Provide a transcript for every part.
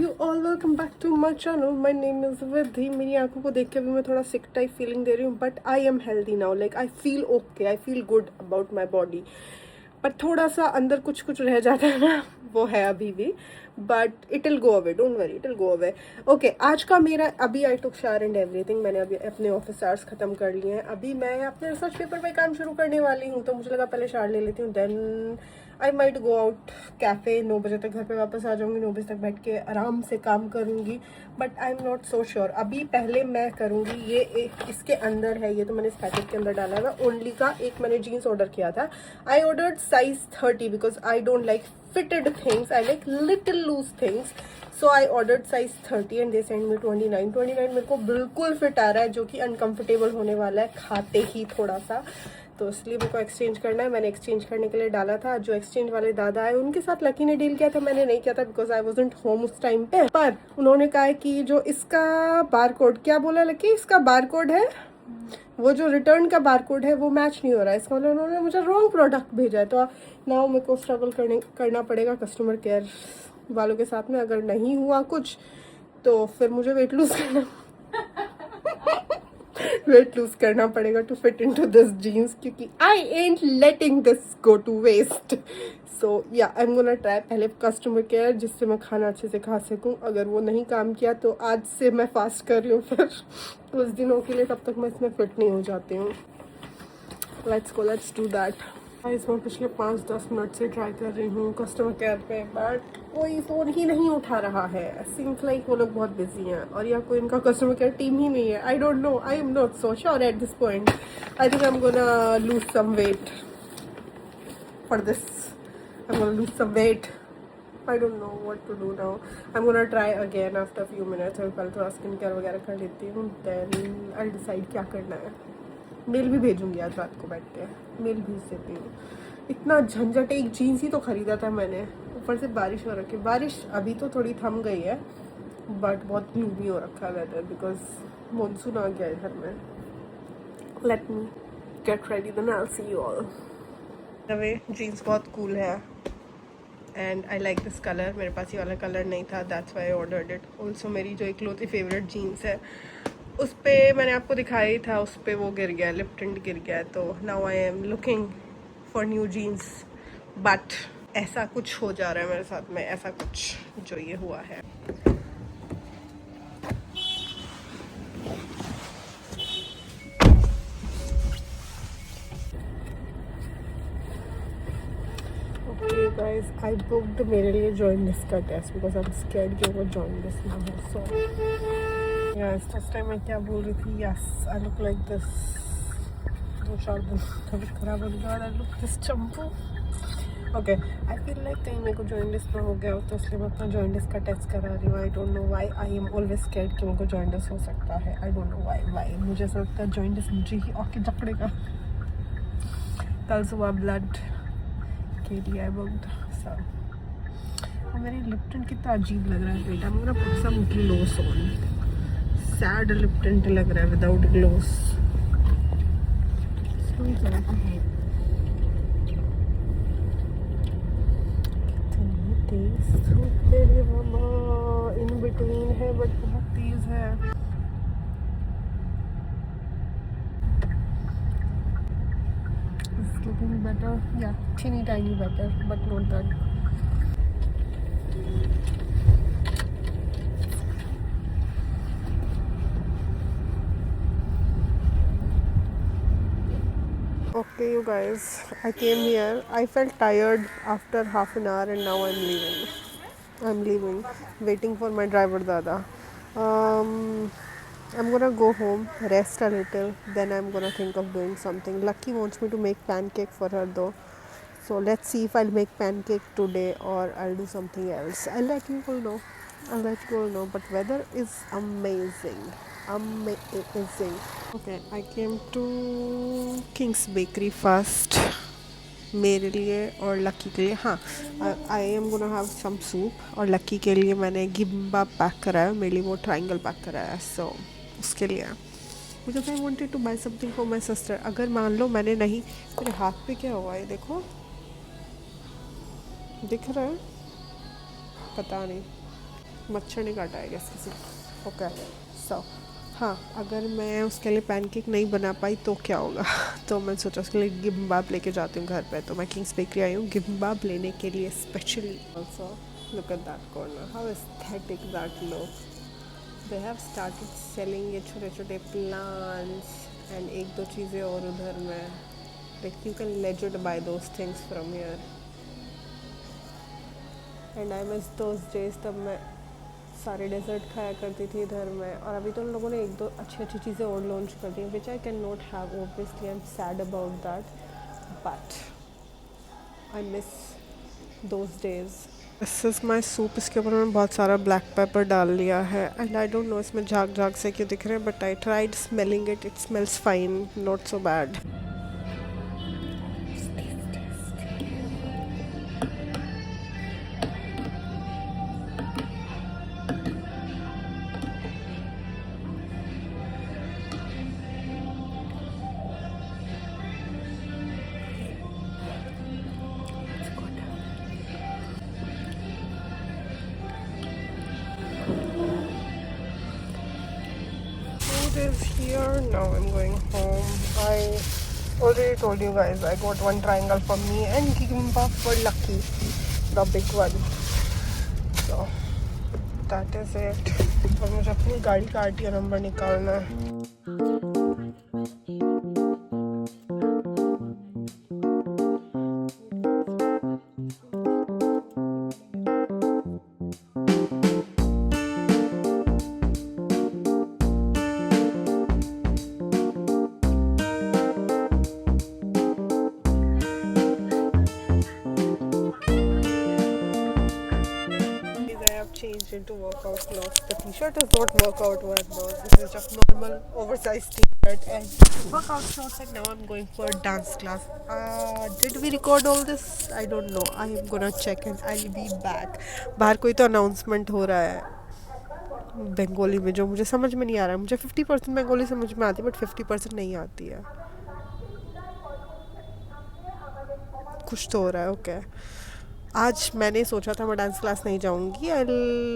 you all, welcome back to my channel. My name is Vidhi. मेरी आंखों को देख के भी मैं थोड़ा sick type feeling दे रही हूँ, but I am healthy now. Like I feel okay. I feel good about my body. But थोड़ा सा अंदर कुछ कुछ रह जाता है ना, वो है अभी भी. But it will go away. Don't worry, it will go away. Okay, आज का मेरा अभी I took shower and everything. मैंने अभी अपने ऑफिस आवर्स खत्म कर लिए हैं. अभी मैं अपने रिसर्च पेपर पे काम शुरू करने वाली हूँ, तो मुझे लगा पहले शावर ले लेती हूँ. Then I might go out cafe. 9 बजे तक घर पे वापस आ जाऊंगी. 9 बजे तक बैठ के आराम से काम करूंगी. But I am not so sure. अभी पहले मैं करूंगी ये इसके अंदर है, ये तो मैंने इस पैकेट के अंदर डाला है. ओनली का एक मैंने जीन्स ऑर्डर किया था. I ordered size 30 because I don't like fitted things. I like little loose things. So I ordered size 30 and they send me 29. 29 मेरे को बिल्कुल फिट आ रहा है, जो कि अनकंफर्टेबल होने वाला है खाते ही थोड़ा सा. तो इसलिए मेरे को एक्सचेंज करना है. मैंने एक्सचेंज करने के लिए डाला था. जो एक्सचेंज वाले दादा आए उनके साथ लकी ने डील किया था, मैंने नहीं किया था बिकॉज आई वाजंट होम उस टाइम पे. पर उन्होंने कहा है कि जो इसका बार कोड, क्या बोला लकी, इसका बार कोड है, वो जो रिटर्न का बार कोड है वो मैच नहीं हो रहा है. इसका मतलब उन्होंने मुझे रॉन्ग प्रोडक्ट भेजा है. तो नाउ मेरे को स्ट्रगल करना पड़ेगा कस्टमर केयर वालों के साथ में. अगर नहीं हुआ कुछ तो फिर मुझे वेट लूज करना पड़ेगा to fit into this jeans, क्योंकि I ain't letting this go to waste. So yeah I am gonna try पहले कस्टमर केयर, जिससे मैं खाना अच्छे से खा सकूं. अगर वो नहीं काम किया तो आज से मैं फास्ट कर रही हूँ फिर कुछ दिनों के लिए, तब तक मैं इसमें फिट नहीं हो जाती हूँ. Let's do that. इसमें पिछले 5-10 मिनट से ट्राई कर रही हूँ कस्टमर केयर पे, बट कोई फ़ोन ही नहीं उठा रहा है. सीम्स लाइक वो लोग बहुत बिजी हैं, और या कोई इनका कस्टमर केयर टीम ही नहीं है. I don't know, I am not so sure at this point. I think I am gonna lose some weight for this. I am gonna lose some weight. I don't know what to do now. I am gonna try again after few minutes. और कल थोड़ा skin care वगैरह कर लेती हूँ, then I decide क्या करना है. मेल भी भेजूंगी आज रात को बैठ के, मेल भेज देती हूँ. इतना झंझट. एक जीन्स ही तो खरीदा था मैंने, ऊपर से बारिश हो रखी है. बारिश अभी तो थोड़ी थम गई है, बट बहुत ग्लूमी हो रखा है वेदर बिकॉज मानसून आ गया है घर में. Let me get ready, then I will see you all. वे जीन्स बहुत कूल है and I like this colour. मेरे पास ये वाला कलर नहीं था, that's why I ordered it. Also मेरी जो इकलौती फेवरेट जीन्स है, उस पर मैंने आपको दिखाया ही था, उस पर वो गिर गया, लिप टिंट गिर गया. तो now I am looking for new jeans. But ऐसा कुछ हो जा रहा है मेरे साथ में, ऐसा कुछ जो ये हुआ है. ओके गाइस, आई बुक्ड मेरे लिए जॉइंडिस का test because I am scared कि वो जॉइंडिस ना हो. सो यस, फर्स्ट टाइम मैं क्या बोल रही थी, yes I look like this. 2-4 दिन तबीयत खराब होने के बाद I look this Champu. Okay, I feel like कहीं मेरे को जॉइंडिस ना हो गया हो, तो इसलिए मैं अपना जॉइंडिस का टेस्ट करा रही हूँ. आई don't know why I am always scared कि मेरे को जॉइंडिस हो सकता है. आई डोंट नो व्हाई मुझे ऐसा लगता है जॉइंडिस मुझे ही आके जकड़ेगा. कल सुबह ब्लड के लिए आई बुक्ड. सो मेरी लिप टिंट कितना अजीब लग रहा है बेटा. मेरा put some gloss on. Sad lip tint लग रहा है विदाउट ग्लोस. इन बिटवीन है बट बहुत तेज है. It's looking better. Yeah, teeny tiny better, but not that. Okay, you guys, I came here. I felt tired after half an hour and now I'm leaving. Waiting for my driver dada. I'm gonna go home, rest a little, then I'm gonna think of doing something. Lucky wants me to make pancake for her though. So let's see if I'll make pancake today or I'll do something else. I'll let you all know. But weather is amazing. Okay, I came to King's Bakery first. मेरे लिए और Lucky के लिए. हाँ, I am gonna have some soup. और Lucky के लिए मैंने गिम्बा पैक कराया, मेरे लिए वो ट्रायंगल पैक कराया. सो उसके लिए because I wanted to buy something for my sister. अगर मान लो मैंने नहीं, मेरे हाथ पे क्या हुआ है देखो, दिख रहा है, पता नहीं. मच्छर ने काटा है गैस किसी। ओके सो हाँ, अगर मैं उसके लिए पैनकेक नहीं बना पाई तो क्या होगा तो मैं सोचा उसके लिए गिम्बाब लेके जाती हूँ घर पे। तो मैं किंग्स बेकरी आई हूँ गिम्बाब लेने के लिए specially. Also look at that corner, how aesthetic that look. They have started selling ये छोटे छोटे प्लांट्स एंड एक दो चीज़ें और उधर में, like you can legit buy those things from here. And I miss those days तब मैं सारे डेजर्ट खाया करती थी इधर में। और अभी तो उन लोगों ने एक दो अच्छी अच्छी चीज़ें और लॉन्च कर दी हैं which I can not have, obviously I am sad about that, but I miss those days. This is my soup. इसके ऊपर मैंने बहुत सारा ब्लैक पेपर डाल लिया है एंड आई डोंट नो इसमें झाग झाग से क्यों दिख रहे हैं, but I tried smelling it, it smells fine, not so bad. Is here now. I'm going home. I already told you guys I got one triangle for me and kimbap for Lucky, the big one. So that is it. और मुझे अपनी गाड़ी का RTO number निकालना है। Changed into workout clothes. The t-shirt is not workout wear though. This is just normal oversized t-shirt and workout shorts. And now I'm going for dance class. Did we record all this? I don't know. I am gonna check and I'll be back. बाहर कोई तो announcement हो रहा है बंगाली में जो मुझे समझ में नहीं आ रहा है। मुझे 50% बंगाली समझ में आती है बट 50% नहीं आती है। कुछ तो हो रहा है। ओके आज मैंने सोचा था मैं डांस क्लास नहीं जाऊंगी, आई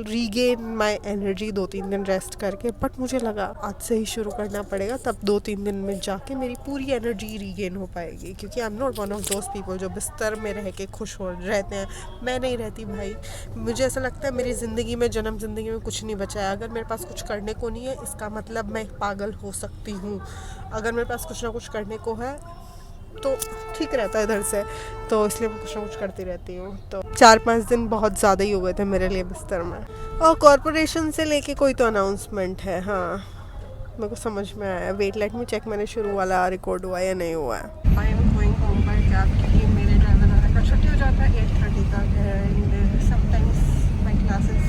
रीगेन माई एनर्जी 2-3 दिन रेस्ट करके, बट मुझे लगा आज से ही शुरू करना पड़ेगा, तब 2-3 दिन में जाके मेरी पूरी एनर्जी रीगेन हो पाएगी। क्योंकि आई am not one of those people जो बिस्तर में रह के खुश हो रहते हैं। मैं नहीं रहती भाई। मुझे ऐसा लगता है मेरी ज़िंदगी में ज़िंदगी में कुछ नहीं बचा है। अगर मेरे पास कुछ करने को नहीं है इसका मतलब मैं पागल हो सकती हूँ। अगर मेरे पास कुछ ना कुछ करने को है तो ठीक रहता है इधर से, तो इसलिए मैं कुछ ना कुछ करती रहती हूँ। तो 4-5 दिन बहुत ज़्यादा ही हो गए थे मेरे लिए बिस्तर में। और कॉरपोरेशन से लेके कोई तो अनाउंसमेंट है। हाँ मेरे को समझ में आया। वेट लेट में चेक, मैंने शुरू वाला रिकॉर्ड हुआ या नहीं हुआ है। आई am going home by cab क्योंकि मेरे ड्राइवर आने का छुट्टी हो जाता है 8:30 तक एंड समटाइम्स माई क्लासेस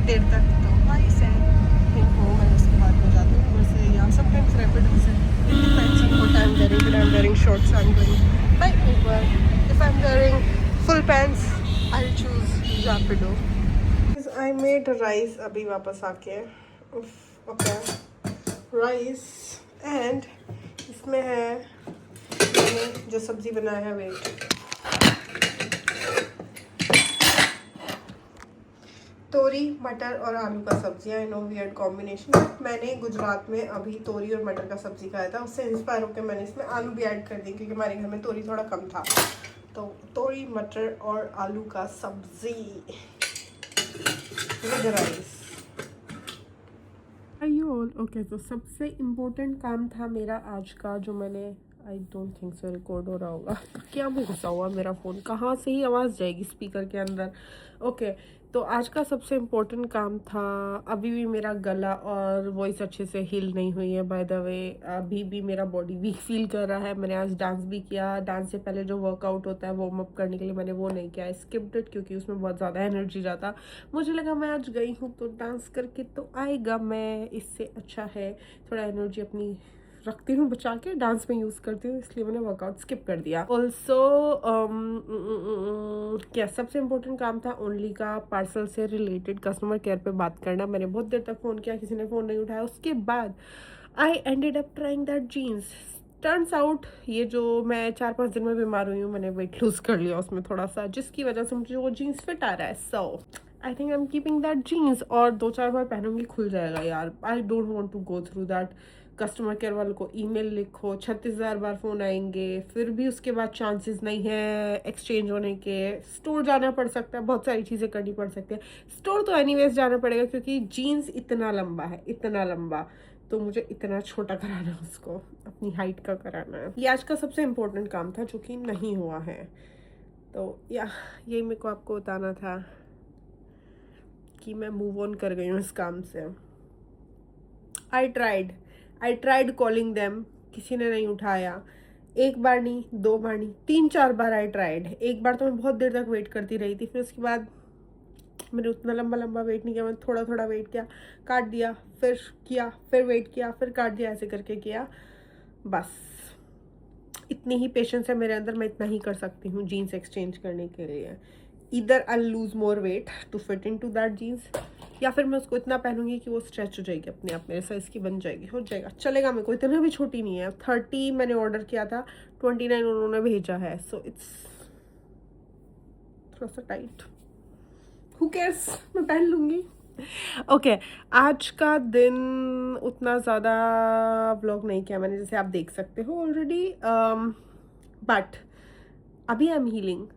1:30 तक। तो आई से होम एंड उसके बाद में जाती हूँ वैसे, या समटाइम्स रैपिडो से। It depends on what I'm wearing. If I'm wearing shorts, I'm going by Uber. If I'm wearing full pants, I'll choose Rapido. I made rice अभी वापस आके। Okay. Rice and इसमें है मैंने जो सब्जी बनाया है वेट तोरी मटर और आलू का सब्जी। I know weird combination, but मैंने गुजरात में अभी तोरी और मटर का सब्जी खाया था, उससे इंस्पायर होकर मैंने इसमें आलू भी ऐड कर दी क्योंकि हमारे घर में तोरी थोड़ा कम था। तो तोरी मटर और आलू का सब्जी विद राइस। ओके तो सबसे इम्पोर्टेंट काम था मेरा आज का जो मैंने, I don't think so record हो रहा होगा। क्या मुँह घुसा हुआ मेरा फ़ोन, कहाँ से ही आवाज़ जाएगी स्पीकर के अंदर। ओके तो आज का सबसे इम्पोर्टेंट काम था, अभी भी मेरा गला और वॉइस अच्छे से हील नहीं हुई है बाय द वे। अभी भी मेरा बॉडी वीक फील कर रहा है। मैंने आज डांस भी किया। डांस से पहले जो वर्कआउट होता है वार्म अप करने के लिए मैंने वो नहीं किया, स्किप्ड इट क्योंकि उसमें बहुत ज़्यादा एनर्जी जाता। मुझे लगा मैं आज गई हूँ तो डांस करके तो आएगा, मैं इससे अच्छा है थोड़ा एनर्जी अपनी रखती हूँ बचा के, डांस में यूज़ करती हूँ, इसलिए मैंने वर्कआउट स्किप कर दिया। ऑल्सो क्या सबसे इम्पोर्टेंट काम था ओनली का पार्सल से रिलेटेड कस्टमर केयर पे बात करना। मैंने बहुत देर तक फ़ोन किया, किसी ने फ़ोन नहीं उठाया। उसके बाद I ended up trying that genes. Turns out ये जो मैं 4-5 दिन में बीमार हुई हूँ, मैंने वेट लूज़ कर लिया उसमें थोड़ा सा, जिसकी वजह से मुझे वो जीन्स फिट आ रहा है। So I think I am keeping that jeans, और 2-4 बार पहनूंगी खुल जाएगा यार. I don't want to go through that. Customer care वालों को ईमेल लिखो, 36,000 बार फ़ोन आएंगे, फिर भी उसके बाद चांसेस नहीं है एक्सचेंज होने के. स्टोर जाना पड़ सकता है, बहुत सारी चीज़ें करनी पड़ सकती है. स्टोर तो एनीवेज जाना पड़ेगा क्योंकि जीन्स इतना लंबा है, इतना लंबा, तो मुझे इतना छोटा कराना है, उसको अपनी हाइट का कराना है. ये आज का सबसे इम्पोर्टेंट काम था जो कि नहीं हुआ है. तो या यही मेरे को आपको बताना था कि मैं मूव ऑन कर गई हूँ इस काम से. आई ट्राइड कॉलिंग देम, किसी ने नहीं उठाया. एक बार नहीं, 2 बार नहीं, 3-4 बार आई ट्राइड. एक बार तो मैं बहुत देर तक वेट करती रही थी, फिर उसके बाद मैंने उतना लंबा वेट नहीं किया. मैंने थोड़ा वेट किया, काट दिया, फिर किया, फिर वेट किया, फिर काट दिया, ऐसे करके किया. बस इतनी ही पेशेंस है मेरे अंदर, मैं इतना ही कर सकती हूँ जीन्स एक्सचेंज करने के लिए. इधर I lose more weight to fit into that jeans, या फिर मैं उसको इतना पहनूंगी कि वो स्ट्रेच हो जाएगी अपने आप, मेरे साइज़ की बन जाएगी, हो जाएगा, चलेगा. मेरे को इतना भी छोटी नहीं है. 30 मैंने ऑर्डर किया था, 29 उन्होंने भेजा है. सो इट्स थोड़ा सा टाइट. हु केयर्स, मैं पहन लूँगी. ओके, आज का दिन उतना ज़्यादा व्लॉग नहीं किया मैंने, जैसे आप देख सकते हो ऑलरेडी. बट अभी आई एम हीलिंग,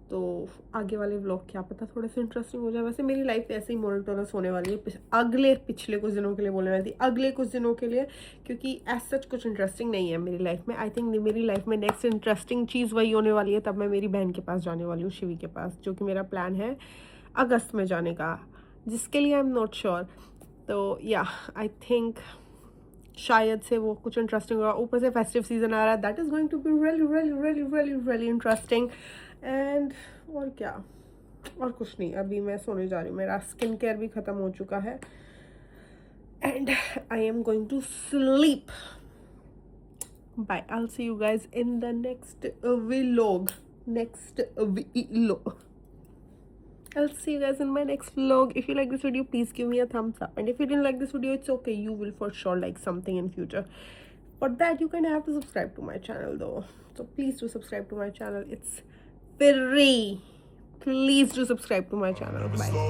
तो आगे वाले व्लॉग क्या पता थोड़े से इंटरेस्टिंग हो जाए. वैसे मेरी लाइफ ऐसे ही मोनोटोनस होने वाली है पिछले कुछ दिनों के लिए बोलने वाली थी, अगले कुछ दिनों के लिए, क्योंकि एज सच कुछ इंटरेस्टिंग नहीं है मेरी लाइफ में. आई थिंक मेरी लाइफ में नेक्स्ट इंटरेस्टिंग चीज़ वही होने वाली है. तब मैं मेरी बहन के पास जाने वाली हूँ, शिवी के पास, जो कि मेरा प्लान है अगस्त में जाने का, जिसके लिए आई एम नॉट श्योर. तो या आई थिंक शायद से वो कुछ इंटरेस्टिंग होगा. ऊपर से फेस्टिव सीजन आ रहा है, that is going to be really interesting. And और क्या, और कुछ नहीं. अभी मैं सोने जा रही हूँ, मेरा स्किन केयर भी ख़त्म हो चुका है, and I am going to sleep. Bye, I will see you guys in the next vlog. I'll see you guys in my next vlog. If you like this video, please give me a thumbs up. And if you didn't like this video, it's okay. You will for sure like something in future. For that, you kind of have to subscribe to my channel though. So please do subscribe to my channel. It's free. Please do subscribe to my channel. Bye. No,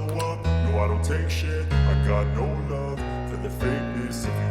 I don't take shit. I got no love for the fakeness. If you want